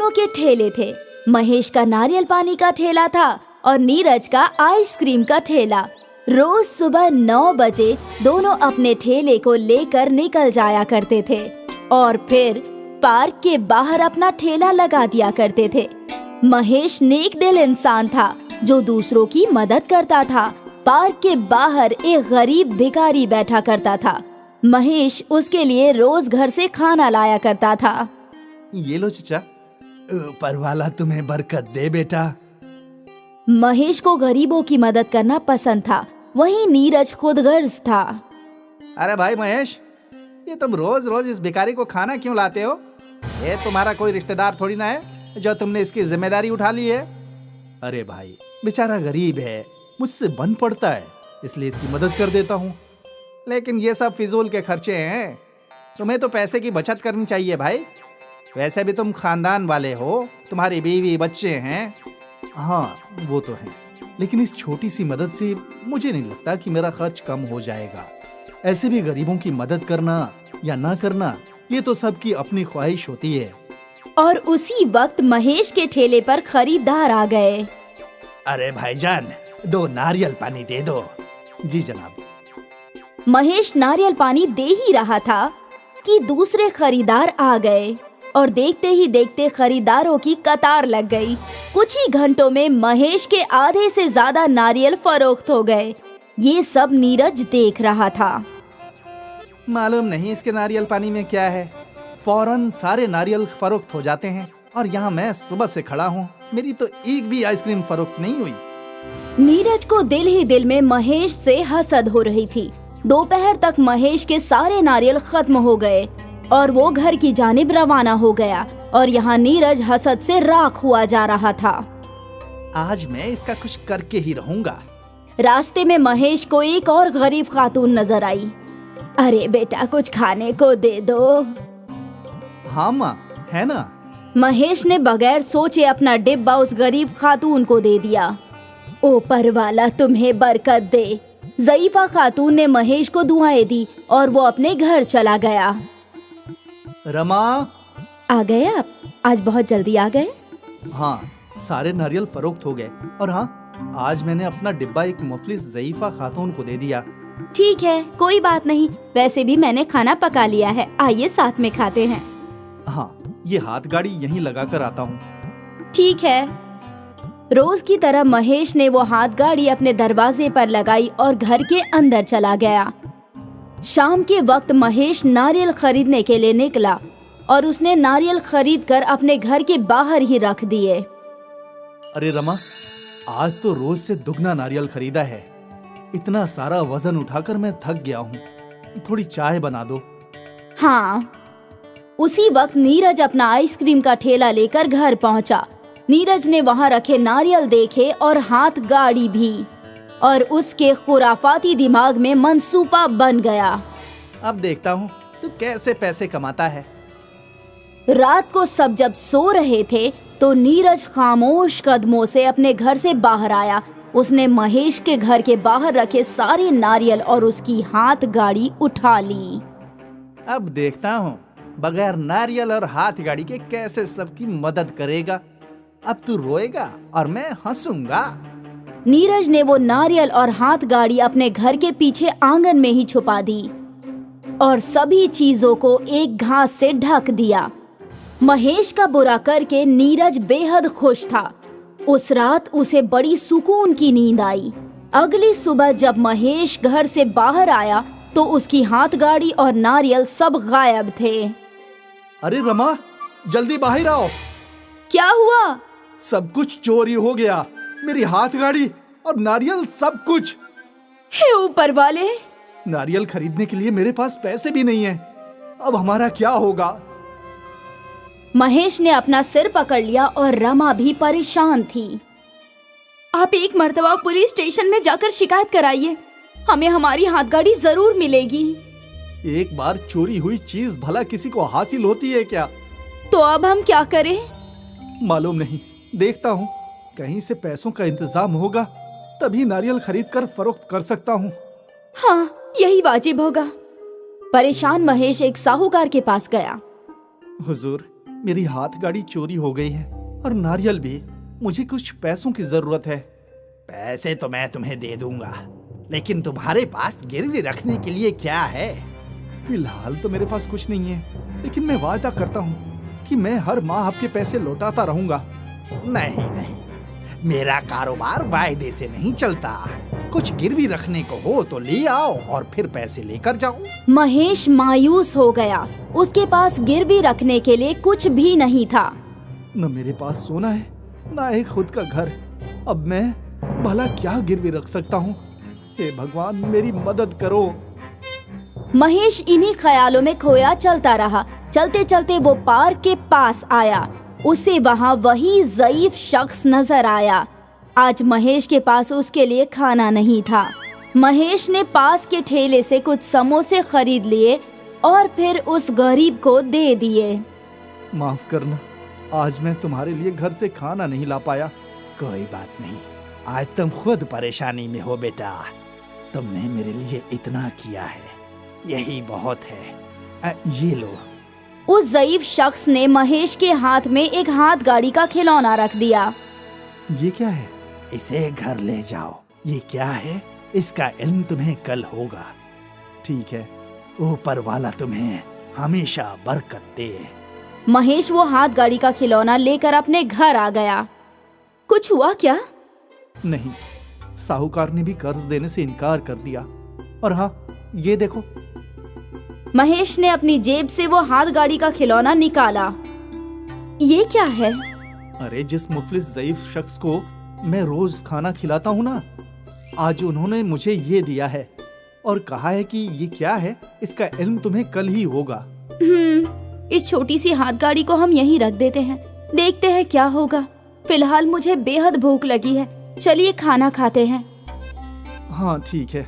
दोनों के ठेले थे। महेश का नारियल पानी का ठेला था और नीरज का आइसक्रीम का ठेला। रोज सुबह 9 बजे दोनों अपने ठेले को लेकर निकल जाया करते थे और फिर पार्क के बाहर अपना ठेला लगा दिया करते थे। महेश नेक दिल इंसान था जो दूसरों की मदद करता था। पार्क के बाहर एक गरीब भिखारी बैठा करता था। महेश उसके लिए रोज घर से खाना लाया करता था। ये लो चचा, ऊपर वाला तुम्हें बरकत दे बेटा। महेश को गरीबों की मदद करना पसंद था। वहीं नीरज खुदगर्ज था। अरे भाई महेश, ये तुम रोज रोज इस भिखारी को खाना क्यों लाते हो? ये तुम्हारा कोई रिश्तेदार थोड़ी ना है जो तुमने इसकी जिम्मेदारी उठा ली है। अरे भाई, बेचारा गरीब है, मुझसे बन पड़ता है, इसलिए इसकी मदद कर देता हूँ। लेकिन ये सब फिजूल के खर्चे हैं। तुम्हें तो पैसे की बचत करनी चाहिए भाई। वैसे भी तुम खानदान वाले हो, तुम्हारी बीवी बच्चे हैं। हाँ वो तो है, लेकिन इस छोटी सी मदद से मुझे नहीं लगता कि मेरा खर्च कम हो जाएगा। ऐसे भी गरीबों की मदद करना या ना करना, ये तो सबकी अपनी ख्वाहिश होती है। और उसी वक्त महेश के ठेले पर खरीदार आ गए। अरे भाईजान, 2 नारियल पानी दे दो। जी जनाब। महेश नारियल पानी दे ही रहा था कि दूसरे खरीदार आ गए और देखते ही देखते खरीदारों की कतार लग गई। कुछ ही घंटों में महेश के आधे से ज्यादा नारियल फरोख्त हो गए। ये सब नीरज देख रहा था। मालूम नहीं इसके नारियल पानी में क्या है, फौरन सारे नारियल फरोख्त हो जाते हैं और यहाँ मैं सुबह से खड़ा हूँ, मेरी तो एक भी आइसक्रीम फरोख्त नहीं हुई। नीरज को दिल ही दिल में महेश से हसद हो रही थी। दोपहर तक महेश के सारे नारियल खत्म हो गए और वो घर की जानिब रवाना हो गया और यहाँ नीरज हसद से राख हुआ जा रहा था। आज मैं इसका कुछ करके ही रहूंगा। रास्ते में महेश को एक और गरीब खातून नजर आई। अरे बेटा, कुछ खाने को दे दो। हाँ माँ, है ना। महेश ने बगैर सोचे अपना डिब्बा उस गरीब खातून को दे दिया। ऊपर वाला तुम्हें बरकत दे। ज़ईफा खातून ने महेश को दुआएं दी और वो अपने घर चला गया। रमा, आ गए आप? आज बहुत जल्दी आ गए। हाँ, सारे नारियल फरोख्त हो गए और हाँ, आज मैंने अपना डिब्बा एक मुफलिस ज़ईफा खातून को दे दिया। ठीक है, कोई बात नहीं। वैसे भी मैंने खाना पका लिया है, आइए साथ में खाते हैं। हाँ, ये हाथ गाड़ी यहीं लगा कर आता हूँ। ठीक है। रोज की तरह महेश ने वो हाथ गाड़ी अपने दरवाजे पर लगाई और घर के अंदर चला गया। शाम के वक्त महेश नारियल खरीदने के लिए निकला और उसने नारियल खरीदकर अपने घर के बाहर ही रख दिए। अरे रमा, आज तो रोज से दुगना नारियल खरीदा है। इतना सारा वजन उठाकर मैं थक गया हूँ, थोड़ी चाय बना दो। हाँ। उसी वक्त नीरज अपना आइसक्रीम का ठेला लेकर घर पहुंचा। नीरज ने वहां रखे नारियल देखे और हाथ गाड़ी भी, और उसके खुराफाती दिमाग में मंसूबा बन गया। अब देखता हूँ तू कैसे पैसे कमाता है। रात को सब जब सो रहे थे तो नीरज खामोश कदमों से अपने घर से बाहर आया। उसने महेश के घर के बाहर रखे सारे नारियल और उसकी हाथ गाड़ी उठा ली। अब देखता हूँ बगैर नारियल और हाथ गाड़ी के कैसे सबकी मदद करेगा। अब तू रोएगा और मैं हंसूंगा। नीरज ने वो नारियल और हाथ गाड़ी अपने घर के पीछे आंगन में ही छुपा दी और सभी चीजों को एक घास से ढक दिया। महेश का बुरा करके नीरज बेहद खुश था। उस रात उसे बड़ी सुकून की नींद आई। अगली सुबह जब महेश घर से बाहर आया तो उसकी हाथ गाड़ी और नारियल सब गायब थे। अरे रमा, जल्दी बाहर आओ। क्या हुआ? सब कुछ चोरी हो गया, मेरी हाथ गाड़ी और नारियल सब कुछ। हे ऊपर वाले! नारियल खरीदने के लिए मेरे पास पैसे भी नहीं है। अब हमारा क्या होगा? महेश ने अपना सिर पकड़ लिया और रमा भी परेशान थी। आप एक मर्तबा पुलिस स्टेशन में जाकर शिकायत कराइए, हमें हमारी हाथ गाड़ी जरूर मिलेगी। एक बार चोरी हुई चीज भला किसी को हासिल होती है क्या? तो अब हम क्या करें? मालूम नहीं, देखता हूँ कहीं से पैसों का इंतजाम होगा तभी नारियल खरीद कर फरोख्त कर सकता हूँ। हाँ, यही वाजिब होगा। परेशान महेश एक साहूकार के पास गया। हुजूर, मेरी हाथ गाड़ी चोरी हो गई है और नारियल भी। मुझे कुछ पैसों की जरूरत है। पैसे तो मैं तुम्हें दे दूंगा, लेकिन तुम्हारे पास गिरवी रखने के लिए क्या है? फिलहाल तो मेरे पास कुछ नहीं है, लेकिन मैं वादा करता हूँ कि मैं हर माह आपके पैसे लौटाता रहूंगा। नहीं नहीं, मेरा कारोबार वायदे से नहीं चलता। कुछ गिरवी रखने को हो तो ले आओ और फिर पैसे लेकर जाओ। महेश मायूस हो गया। उसके पास गिरवी रखने के लिए कुछ भी नहीं था। न मेरे पास सोना है, न एक खुद का घर। अब मैं भला क्या गिरवी रख सकता हूँ? हे भगवान, मेरी मदद करो। महेश इन्हीं ख्यालों में खोया चलता रहा। चलते चलते वो पार्क के पास आया। उसे वहाँ वही ज़ईफ शख्स नजर आया। आज महेश के पास उसके लिए खाना नहीं था। महेश ने पास के ठेले से कुछ समोसे खरीद लिए और फिर उस गरीब को दे दिए। माफ करना, आज मैं तुम्हारे लिए घर से खाना नहीं ला पाया। कोई बात नहीं, आज तुम खुद परेशानी में हो बेटा। तुमने मेरे लिए इतना किया है, यही बहुत है। ये लो। उस ज़ईफ शख्स ने महेश के हाथ में एक हाथ गाड़ी का खिलौना रख दिया। ये क्या है? इसे घर ले जाओ। ये क्या है? इसका इल्म तुम्हें कल होगा। ठीक है, ऊपर वाला तुम्हें हमेशा बरकत दे। महेश वो हाथ गाड़ी का खिलौना लेकर अपने घर आ गया। कुछ हुआ क्या? नहीं, साहूकार ने भी कर्ज देने से इनकार कर दिया। और हाँ, ये देखो। महेश ने अपनी जेब से वो हाथ गाड़ी का खिलौना निकाला। ये क्या है? अरे, जिस मुफलिस ज़ईफ शख्स को मैं रोज खाना खिलाता हूँ ना, आज उन्होंने मुझे ये दिया है और कहा है कि ये क्या है, इसका इल्म तुम्हें कल ही होगा। इस छोटी सी हाथ गाड़ी को हम यहीं रख देते हैं, देखते हैं क्या होगा। फिलहाल मुझे बेहद भूख लगी है, चलिए खाना खाते हैं। हाँ ठीक है।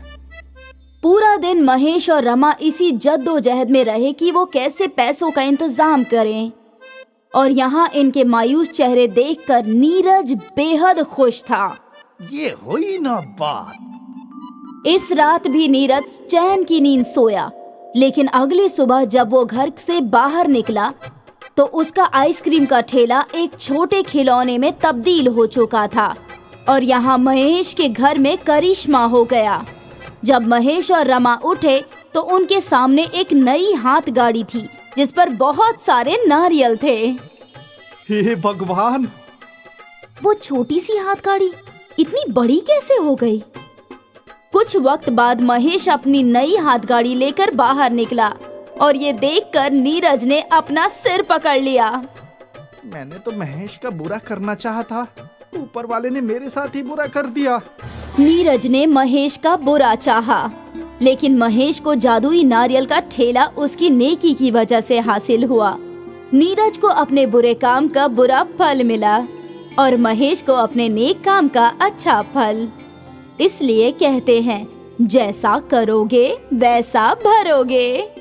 पूरा दिन महेश और रमा इसी जद्दोजहद में रहे कि वो कैसे पैसों का इंतजाम करें। और यहाँ इनके मायूस चेहरे देखकर नीरज बेहद खुश था। ये हुई ना बात। इस रात भी नीरज चैन की नींद सोया, लेकिन अगली सुबह जब वो घर से बाहर निकला तो उसका आइसक्रीम का ठेला एक छोटे खिलौने में तब्दील हो चुका था। और यहाँ महेश के घर में करिश्मा हो गया। जब महेश और रमा उठे तो उनके सामने एक नई हाथ गाड़ी थी जिस पर बहुत सारे नारियल थे। हे भगवान! वो छोटी सी हाथ गाड़ी इतनी बड़ी कैसे हो गई? कुछ वक्त बाद महेश अपनी नई हाथ गाड़ी लेकर बाहर निकला और ये देखकर नीरज ने अपना सिर पकड़ लिया। मैंने तो महेश का बुरा करना चाहा था, ऊपर वाले ने मेरे साथ ही बुरा कर दिया। नीरज ने महेश का बुरा चाहा, लेकिन महेश को जादुई नारियल का ठेला उसकी नेकी की वजह से हासिल हुआ। नीरज को अपने बुरे काम का बुरा फल मिला और महेश को अपने नेक काम का अच्छा फल। इसलिए कहते हैं, जैसा करोगे वैसा भरोगे।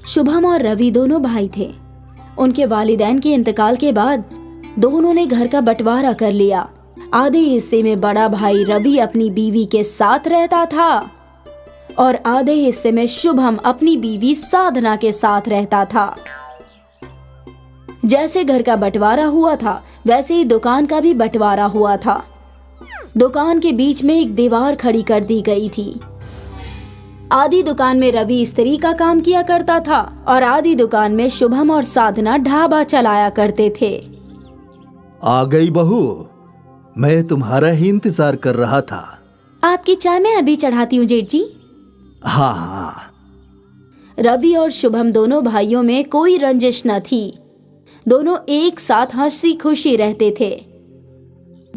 शुभम और रवि दोनों भाई थे। उनके वालिदैन के इंतकाल के बाद दोनों ने घर का बंटवारा कर लिया। आधे हिस्से में बड़ा भाई रवि अपनी बीवी के साथ रहता था और आधे हिस्से में शुभम अपनी बीवी साधना के साथ रहता था। जैसे घर का बंटवारा हुआ था वैसे ही दुकान का भी बंटवारा हुआ था। दुकान के बीच में एक दीवार खड़ी कर दी गई थी। आधी दुकान में रवि स्त्री का काम किया करता था और आधी दुकान में शुभम और साधना ढाबा चलाया करते थे। आ गई बहू, मैं तुम्हारा ही इंतजार कर रहा था। आपकी चाय मैं अभी चढ़ाती हूँ जेठ जी। हाँ हाँ। रवि और शुभम दोनों भाइयों में कोई रंजिश न थी। दोनों एक साथ हंसी खुशी रहते थे।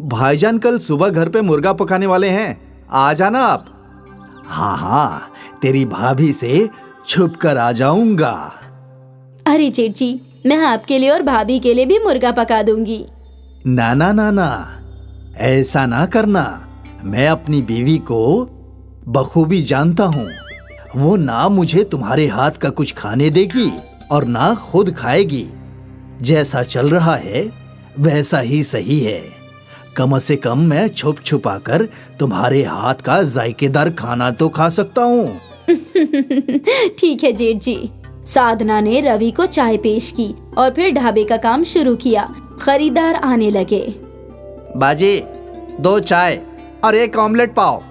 भाईजान कल सुबह घर पे मुर्गा पकाने वाले हैं, आ जाना आप। हाँ हाँ, तेरी भाभी से छुप कर आ जाऊंगा। अरे जेठ जी, मैं आपके लिए और भाभी के लिए भी मुर्गा पका दूंगी। ना ना ना ना, ऐसा ना करना। मैं अपनी बीवी को बखूबी जानता हूँ। वो ना मुझे तुम्हारे हाथ का कुछ खाने देगी और ना खुद खाएगी। जैसा चल रहा है वैसा ही सही है। कम से कम मैं छुप छुपा कर तुम्हारे हाथ का जायकेदार खाना तो खा सकता हूँ। ठीक है जेठ जी। साधना ने रवि को चाय पेश की और फिर ढाबे का काम शुरू किया। खरीदार आने लगे। बाजी 2 चाय और 1 ऑमलेट पाव।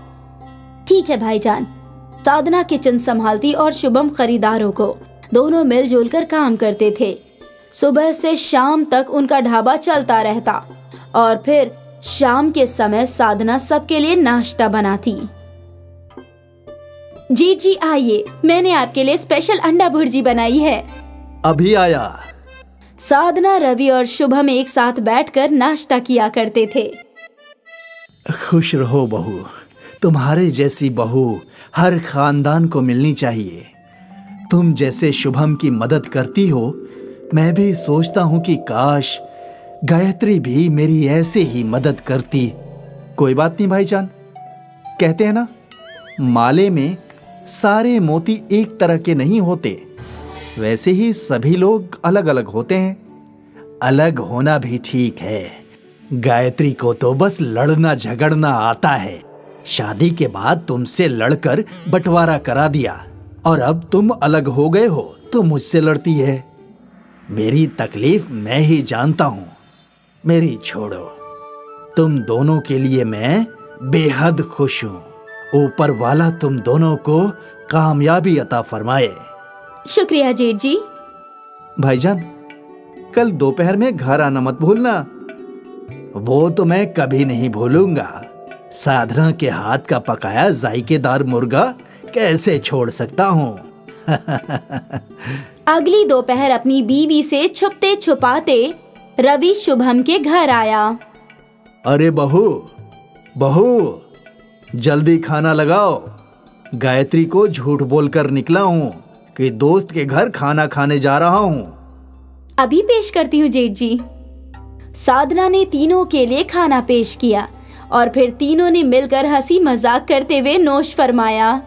ठीक है भाईजान। साधना किचन संभालती और शुभम खरीदारों को। दोनों मिलजुल कर काम करते थे। सुबह से शाम तक उनका ढाबा चलता रहता और फिर शाम के समय साधना सबके लिए नाश्ता बनाती। जी जी आइए, मैंने आपके लिए स्पेशल अंडा भुर्जी बनाई है। अभी आया। साधना, रवि और शुभम एक साथ बैठकर नाश्ता किया करते थे। खुश रहो बहू, तुम्हारे जैसी बहू हर खानदान को मिलनी चाहिए। तुम जैसे शुभम की मदद करती हो, मैं भी सोचता हूँ कि काश गायत्री भी मेरी ऐसे ही मदद करती। कोई बात नहीं भाईजान, कहते हैं ना माले में सारे मोती एक तरह के नहीं होते, वैसे ही सभी लोग अलग अलग होते हैं। अलग होना भी ठीक है। गायत्री को तो बस लड़ना झगड़ना आता है। शादी के बाद तुमसे लड़कर बंटवारा करा दिया और अब तुम अलग हो गए हो तो मुझसे लड़ती है। मेरी तकलीफ मैं ही जानता हूँ। मेरी छोड़ो, तुम दोनों के लिए मैं बेहद खुश हूँ। ऊपर वाला तुम दोनों को कामयाबी अता फरमाए। शुक्रिया जेठ जी। भाईजान कल दोपहर में घर आना मत भूलना। वो तो मैं कभी नहीं भूलूंगा। साधना के हाथ का पकाया जायकेदार मुर्गा कैसे छोड़ सकता हूँ। अगली दोपहर अपनी बीवी से छुपते छुपाते रवि शुभम के घर आया। अरे बहू बहू, जल्दी खाना लगाओ। गायत्री को झूठ बोलकर निकला हूँ कि दोस्त के घर खाना खाने जा रहा हूँ। अभी पेश करती हूँ जेठ जी। साधना ने तीनों के लिए खाना पेश किया और फिर तीनों ने मिलकर हंसी मजाक करते हुए नोश फरमाया।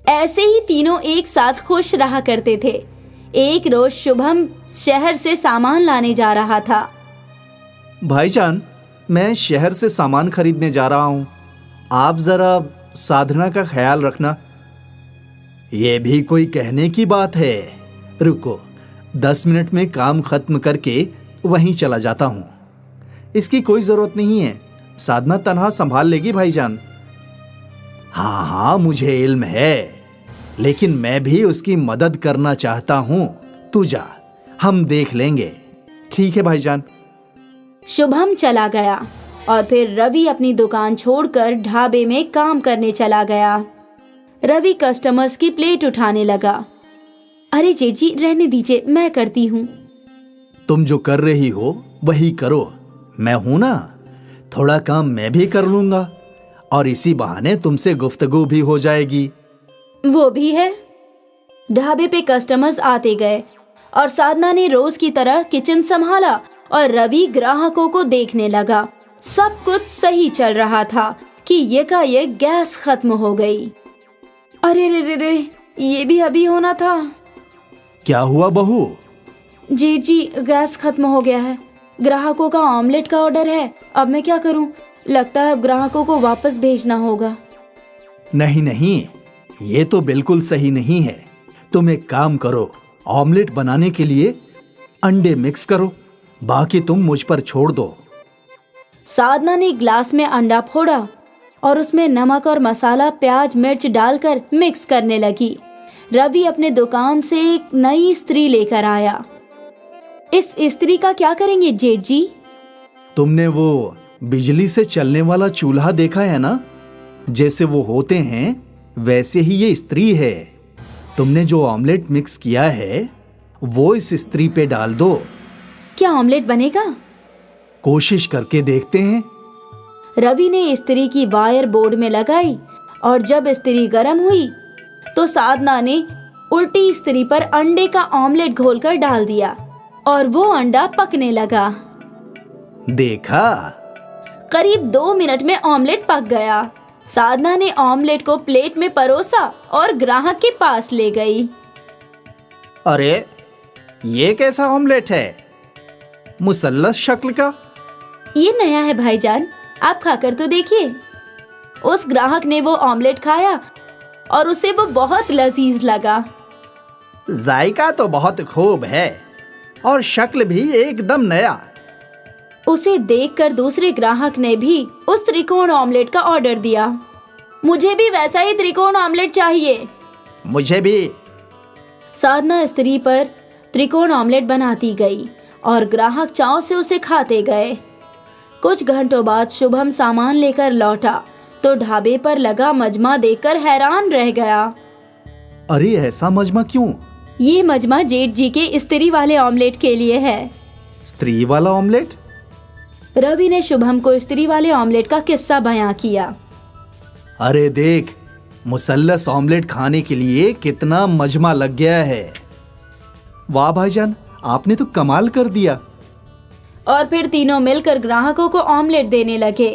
ऐसे ही तीनों एक साथ खुश रहा करते थे। एक रोज शुभम शहर से सामान लाने जा रहा था। भाईजान मैं शहर से सामान खरीदने जा रहा हूँ, आप जरा साधना का ख्याल रखना। ये भी कोई कहने की बात है। रुको, 10 मिनट में काम खत्म करके वहीं चला जाता हूँ। इसकी कोई जरूरत नहीं है, साधना तन्हा संभाल लेगी भाईजान। हाँ हाँ मुझे इल्म है, लेकिन मैं भी उसकी मदद करना चाहता हूँ। तू जा, हम देख लेंगे। ठीक है भाईजान। शुभम चला गया और फिर रवि अपनी दुकान छोड़कर ढाबे में काम करने चला गया। रवि कस्टमर्स की प्लेट उठाने लगा। अरे जेठ जी रहने दीजिए, मैं करती हूँ। तुम जो कर रही हो वही करो, मैं हूं ना। थोड़ा काम मैं भी कर लूंगा और इसी बहाने तुमसे गुफ्तगू भी हो जाएगी। वो भी है। ढाबे पे कस्टमर्स आते गए और साधना ने रोज की तरह किचन संभाला और रवि ग्राहकों को देखने लगा। सब कुछ सही चल रहा था कि यकायक गैस खत्म हो गई। अरे रे रे रे, ये भी अभी होना था। क्या हुआ बहू? जेठ जी, गैस खत्म हो गया है। ग्राहकों का ऑमलेट का ऑर्डर है। अब मैं क्या करूं? लगता है अब ग्राहकों को वापस भेजना होगा। नहीं नहीं, ये तो बिल्कुल सही नहीं है। तुम एक काम करो, ऑमलेट बनाने के लिए अंडे मिक्स करो, बाकी तुम मुझ पर छोड़ दो। साधना ने ग्लास में अंडा फोड़ा और उसमें नमक और मसाला, प्याज, मिर्च डालकर मिक्स करने लगी। रवि अपने दुकान से एक नई इस्त्री लेकर आया। इस इस्त्री का क्या करेंगे जेठ जी? तुमने वो बिजली से चलने वाला चूल्हा देखा है ना? जैसे वो होते हैं वैसे ही ये इस्त्री है। तुमने जो ऑमलेट मिक्स किया है वो इस इस्त्री पे डाल दो। क्या ऑमलेट बनेगा? कोशिश करके देखते हैं। रवि ने इस्त्री की वायर बोर्ड में लगाई और जब इस्त्री गर्म हुई तो साधना ने उल्टी इस्त्री पर अंडे का ऑमलेट घोलकर डाल दिया और वो अंडा पकने लगा। देखा? करीब 2 मिनट में ऑमलेट पक गया। साधना ने ऑमलेट को प्लेट में परोसा और ग्राहक के पास ले गई। अरे, ये कैसा ऑमलेट है? मुसल्लस शक्ल का। ये नया है भाईजान, आप खाकर तो देखिए। उस ग्राहक ने वो ऑमलेट खाया और उसे वो बहुत लजीज लगा। जायका तो बहुत खूब है और शक्ल भी एकदम नया। उसे देखकर दूसरे ग्राहक ने भी उस त्रिकोण ऑमलेट का ऑर्डर दिया। मुझे भी वैसा ही त्रिकोण ऑमलेट चाहिए। मुझे भी। साधना इस्त्री पर त्रिकोण ऑमलेट बनाती गई और ग्राहक चाव से उसे खाते गए। कुछ घंटों बाद शुभम सामान लेकर लौटा तो ढाबे पर लगा मजमा देखकर हैरान रह गया। अरे, ऐसा मजमा क्यों? ये मजमा जेठ जी के इस्त्री वाले ऑमलेट के लिए है। स्त्री वाला ऑमलेट? रवि ने शुभम को इस्त्री वाले ऑमलेट का किस्सा बयां किया। अरे देख, मुसल्लस ऑमलेट खाने के लिए कितना मजमा लग गया है। वाह भाईजान, आपने तो कमाल कर दिया। और फिर तीनों मिलकर ग्राहकों को ऑमलेट देने लगे।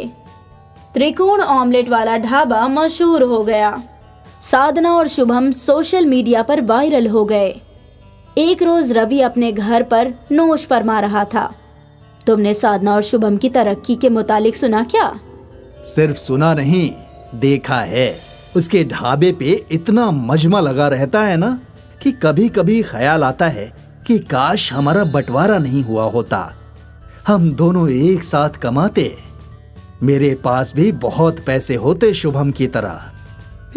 त्रिकोण ऑमलेट वाला ढाबा मशहूर हो गया। साधना और शुभम सोशल मीडिया पर वायरल हो गए। एक रोज रवि अपने घर पर नोश फरमा रहा था। तुमने साधना और शुभम की तरक्की के मुतालिक सुना क्या? सिर्फ सुना नहीं, देखा है। उसके ढाबे पे इतना मजमा लगा रहता है ना कि कभी कभी ख्याल आता है कि काश हमारा बंटवारा नहीं हुआ होता, हम दोनों एक साथ कमाते। मेरे पास भी बहुत पैसे होते शुभम की तरह।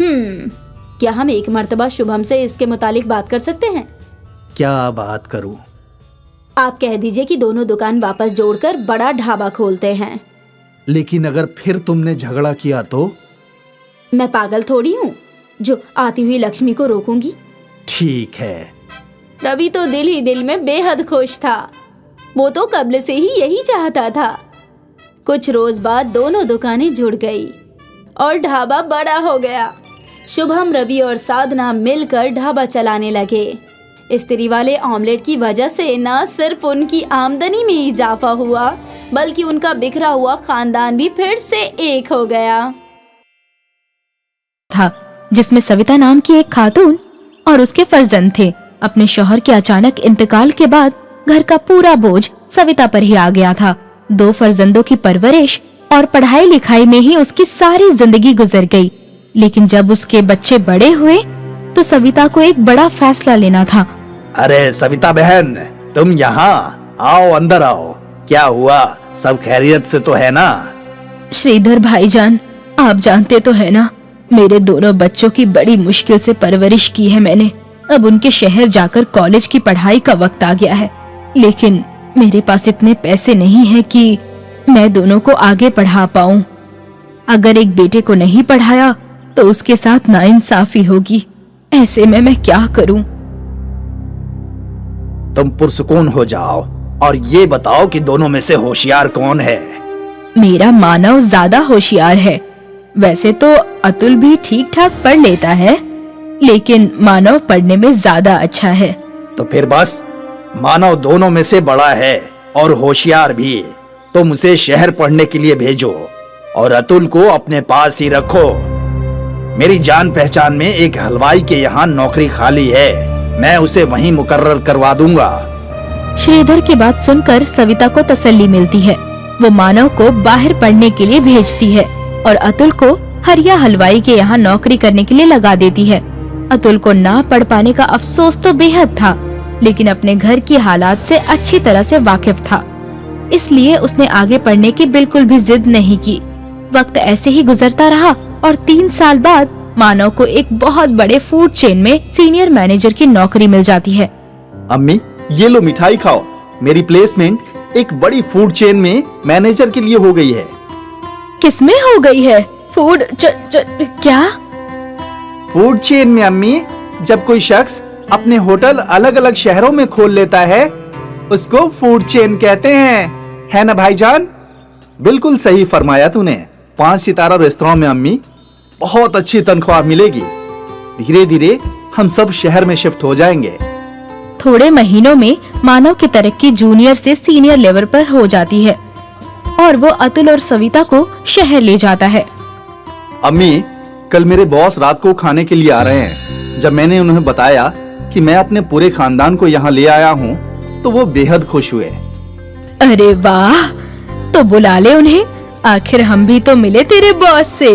क्या हम एक मर्तबा शुभम से इसके मुतालिक बात कर सकते हैं? क्या बात करूं? आप कह दीजिए कि दोनों दुकान वापस जोड़कर बड़ा ढाबा खोलते हैं। लेकिन अगर फिर तुमने झगड़ा किया तो? मैं पागल थोड़ी हूँ जो आती हुई लक्ष्मी को रोकूंगी। ठीक है। रवि तो दिल ही दिल में बेहद खुश था। वो तो कब्ल से ही यही चाहता था। कुछ रोज बाद दोनों दुकानें जुड़ गई और ढाबा बड़ा हो गया। शुभम, रवि और साधना मिलकर ढाबा चलाने लगे। इस्त्री वाले ऑमलेट की वजह से न सिर्फ उनकी आमदनी में इजाफा हुआ बल्कि उनका बिखरा हुआ खानदान भी फिर से एक हो गया था, जिसमें सविता नाम की एक खातून और उसके फर्जंद थे। अपने शौहर के अचानक इंतकाल के बाद घर का पूरा बोझ सविता पर ही आ गया था। 2 फर्जंदों की परवरिश और पढ़ाई लिखाई में ही उसकी सारी जिंदगी गुजर गई। लेकिन जब उसके बच्चे बड़े हुए तो सविता को एक बड़ा फैसला लेना था। अरे सविता बहन, तुम यहाँ आओ, अंदर आओ। क्या हुआ, सब खैरियत से तो है ना? श्रीधर भाईजान, आप जानते तो है ना, मेरे दोनों बच्चों की बड़ी मुश्किल से परवरिश की है मैंने। अब उनके शहर जाकर कॉलेज की पढ़ाई का वक्त आ गया है, लेकिन मेरे पास इतने पैसे नहीं है कि मैं दोनों को आगे पढ़ा पाऊं। अगर एक बेटे को नहीं पढ़ाया तो उसके साथ नाइंसाफी होगी। ऐसे में मैं क्या करूं? तुम पुरसुकून हो जाओ और ये बताओ कि दोनों में से होशियार कौन है? मेरा मानव ज्यादा होशियार है। वैसे तो अतुल भी ठीक ठाक पढ़ लेता है, लेकिन मानव पढ़ने में ज्यादा अच्छा है। तो फिर बस, मानव दोनों में से बड़ा है और होशियार भी। तुम उसे शहर पढ़ने के लिए भेजो और अतुल को अपने पास ही रखो। मेरी जान पहचान में एक हलवाई के यहाँ नौकरी खाली है, मैं उसे वहीं मुकर्रर करवा दूंगा। श्रीधर की बात सुनकर सविता को तसल्ली मिलती है। वो मानव को बाहर पढ़ने के लिए भेजती है और अतुल को हरिया हलवाई के यहाँ नौकरी करने के लिए लगा देती है। अतुल को ना पढ़ पाने का अफसोस तो बेहद था, लेकिन अपने घर की हालात से अच्छी तरह से वाकिफ था, इसलिए उसने आगे पढ़ने की बिल्कुल भी जिद नहीं की। वक्त ऐसे ही गुजरता रहा और 3 साल बाद मानव को एक बहुत बड़े फूड चेन में सीनियर मैनेजर की नौकरी मिल जाती है। अम्मी, ये लो मिठाई खाओ। मेरी प्लेसमेंट एक बड़ी फूड चेन में मैनेजर के लिए हो गई है। किसमें हो गई है? फूड क्या? फूड चेन में अम्मी, जब कोई शख्स अपने होटल अलग अलग शहरों में खोल लेता है उसको फूड चेन कहते हैं, है ना भाईजान? बिल्कुल सही फरमाया तूने। 5 सितारा रेस्तरां में अम्मी बहुत अच्छी तनख्वाह मिलेगी। धीरे धीरे हम सब शहर में शिफ्ट हो जाएंगे। थोड़े महीनों में मानव की तरक्की जूनियर से सीनियर लेवल पर हो जाती है और वो अतुल और सविता को शहर ले जाता है। अम्मी, कल मेरे बॉस रात को खाने के लिए आ रहे हैं। जब मैंने उन्हें बताया कि मैं अपने पूरे खानदान को यहाँ ले आया हूँ तो वो बेहद खुश हुए। अरे वाह, तो बुला ले उन्हें, आखिर हम भी तो मिले तेरे बॉस से।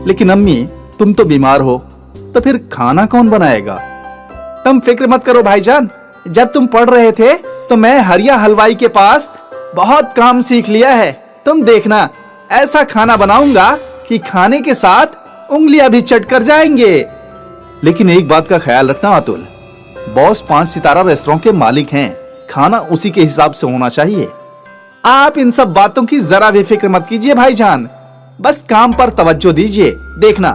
लेकिन अम्मी, तुम तो बीमार हो, तो फिर खाना कौन बनाएगा? तुम फिक्र मत करो भाईजान, जब तुम पढ़ रहे थे तो मैं हरिया हलवाई के पास बहुत काम सीख लिया है। तुम देखना, ऐसा खाना बनाऊंगा कि खाने के साथ उंगलियां भी चट कर जाएंगे। लेकिन एक बात का ख्याल रखना अतुल, बॉस 5 सितारा रेस्तरां के मालिक हैं, खाना उसी के हिसाब से होना चाहिए। आप इन सब बातों की जरा भी फिक्र मत कीजिए भाईजान, बस काम पर तवज्जो दीजिए। देखना,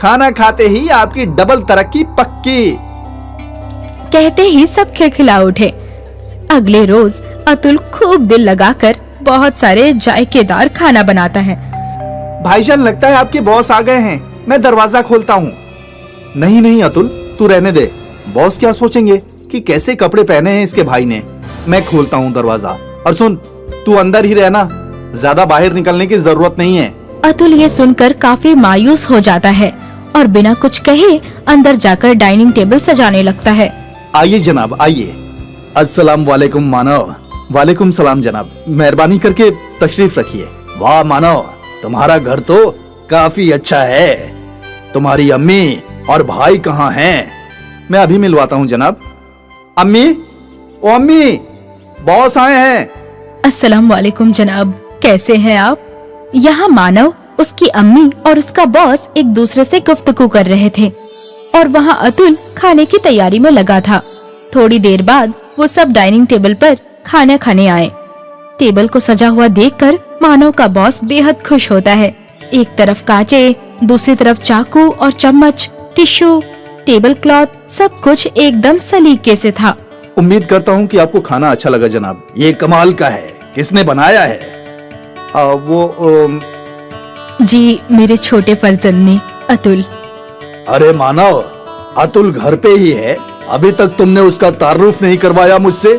खाना खाते ही आपकी डबल तरक्की पक्की। कहते ही सब खिलखिला उठे। अगले रोज अतुल खूब दिल लगाकर बहुत सारे जायकेदार खाना बनाता है। भाईजान, लगता है आपके बॉस आ गए हैं, मैं दरवाजा खोलता हूँ। नहीं नहीं अतुल, तू रहने दे। बॉस क्या सोचेंगे कि कैसे कपड़े पहने हैं इसके भाई ने। मैं खोलता हूँ दरवाजा। और सुन, तू अंदर ही रहना, ज्यादा बाहर निकलने की जरूरत नहीं है। अतुल ये सुनकर काफी मायूस हो जाता है और बिना कुछ कहे अंदर जाकर डाइनिंग टेबल सजाने लगता है। आइए जनाब, आइए। अस्सलाम वालेकुम मानव। वालेकुम सलाम जनाब, मेहरबानी करके तशरीफ रखिए। वाह मानव, तुम्हारा घर तो काफी अच्छा है। तुम्हारी अम्मी और भाई कहाँ हैं? मैं अभी मिलवाता हूँ जनाब। अम्मी, ओ अम्मी, बॉस आए हैं। अस्सलाम वालेकुम जनाब, कैसे हैं आप? यहाँ मानव, उसकी अम्मी और उसका बॉस एक दूसरे से गुफ्तगू कर रहे थे और वहाँ अतुल खाने की तैयारी में लगा था। थोड़ी देर बाद वो सब डाइनिंग टेबल पर खाना खाने आए। टेबल को सजा हुआ देखकर मानव का बॉस बेहद खुश होता है। एक तरफ कांचे, दूसरी तरफ चाकू और चम्मच, टिश्यू, टेबल क्लॉथ, सब कुछ एकदम सलीके से था। उम्मीद करता हूँ कि आपको खाना अच्छा लगा जनाब। ये कमाल का है, किसने बनाया है? जी, मेरे छोटे फर्जंद ने, अतुल। अरे मानव, अतुल घर पे ही है, अभी तक तुमने उसका तारुफ नहीं करवाया मुझसे।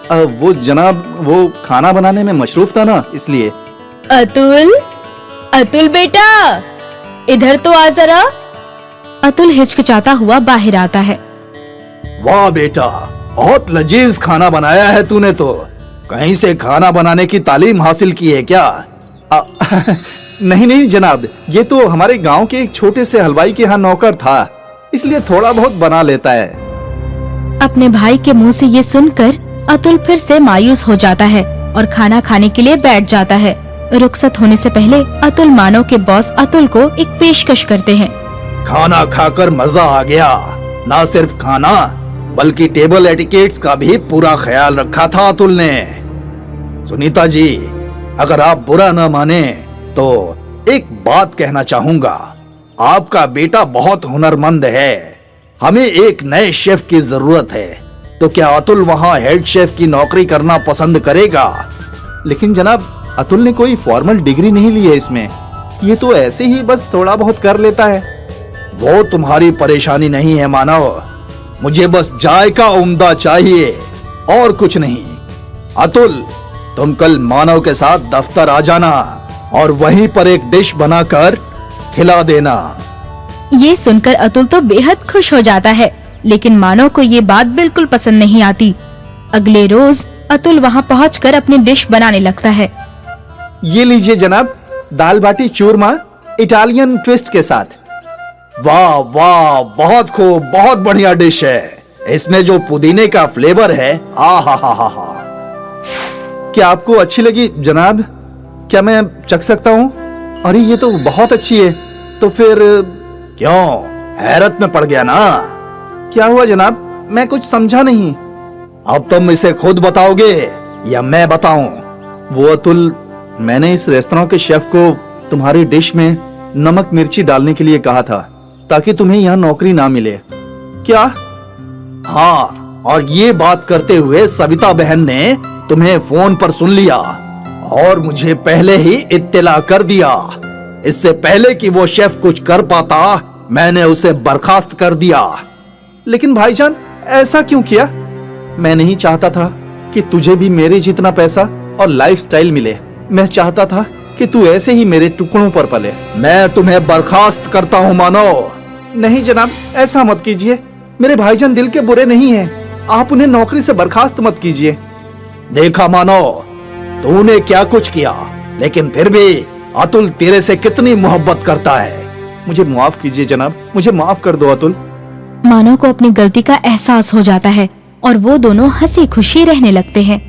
वो जनाब, वो खाना बनाने में मशरूफ था ना, इसलिए। अतुल, अतुल बेटा, इधर तो आ जरा। अतुल हिचकिचाता हुआ बाहर आता है। वाह बेटा, बहुत लजीज खाना बनाया है तूने तो। कहीं से खाना बनाने की तालीम हासिल की है क्या? नहीं नहीं जनाब, ये तो हमारे गांव के एक छोटे से हलवाई के यहाँ नौकर था, इसलिए थोड़ा बहुत बना लेता है। अपने भाई के मुंह से ये सुनकर अतुल फिर से मायूस हो जाता है और खाना खाने के लिए बैठ जाता है। रुखसत होने से पहले अतुल मानव के बॉस अतुल को एक पेशकश करते हैं। खाना खाकर मजा आ गया। ना सिर्फ खाना बल्कि टेबल एटिकेट्स का भी पूरा ख्याल रखा था अतुल ने। सुनीता जी, अगर आप बुरा न माने तो एक बात कहना चाहूंगा। आपका बेटा बहुत हुनरमंद है, हमें एक नए शेफ की जरूरत है, तो क्या अतुल वहाँ हेड शेफ की नौकरी करना पसंद करेगा? लेकिन जनाब, अतुल ने कोई फॉर्मल डिग्री नहीं ली है इसमें, ये तो ऐसे ही बस थोड़ा बहुत कर लेता है। वो तुम्हारी परेशानी नहीं है मानव, मुझे बस जायका उम्दा चाहिए और कुछ नहीं। अतुल, तुम कल मानव के साथ दफ्तर आ जाना और वहीं पर एक डिश बनाकर खिला देना। ये सुनकर अतुल तो बेहद खुश हो जाता है, लेकिन मानव को ये बात बिल्कुल पसंद नहीं आती। अगले रोज अतुल वहाँ पहुँचकर अपनी डिश बनाने लगता है। ये लीजिए जनाब, दाल बाटी चूरमा इटालियन ट्विस्ट के साथ। वाह वाह, बहुत खूब, बहुत बढ़िया डिश है। इसमें जो पुदीने का फ्लेवर है, आ हा हा हा हा। क्या आपको अच्छी लगी जनाब? क्या मैं चख सकता हूँ? अरे ये तो बहुत अच्छी है। तो फिर क्यों, हैरत में पड़ गया ना? क्या हुआ जनाब? मैं कुछ समझा नहीं। अब तुम इसे खुद बताओगे या मैं बताऊं? वो अतुल, मैंने इस रेस्तरां के शेफ को तुम्हारी डिश में नमक मिर्ची डालने के लिए कहा था ताकि तुम्हें यहाँ नौकरी ना मिले। क्या? हाँ, और ये बात करते हुए सविता बहन ने तुम्हें फोन पर सुन लिया और मुझे पहले ही इत्तला कर दिया। इससे पहले कि वो शेफ कुछ कर पाता, मैंने उसे बर्खास्त कर दिया। लेकिन भाईजान, ऐसा क्यों किया? मैं नहीं चाहता था कि तुझे भी मेरे जितना पैसा और लाइफस्टाइल मिले। मैं चाहता था कि तू ऐसे ही मेरे टुकड़ों पर पले। मैं तुम्हें बर्खास्त करता हूँ मानो। नहीं जनाब, ऐसा मत कीजिए। मेरे भाईजान दिल के बुरे नहीं हैं। आप उन्हें नौकरी से बर्खास्त मत कीजिए। देखा मानो, तूने क्या कुछ किया, लेकिन फिर भी अतुल तेरे से कितनी मोहब्बत करता है। मुझे माफ कीजिए जनाब, मुझे माफ कर दो अतुल। मानव को अपनी गलती का एहसास हो जाता है और वो दोनों हंसी खुशी रहने लगते हैं।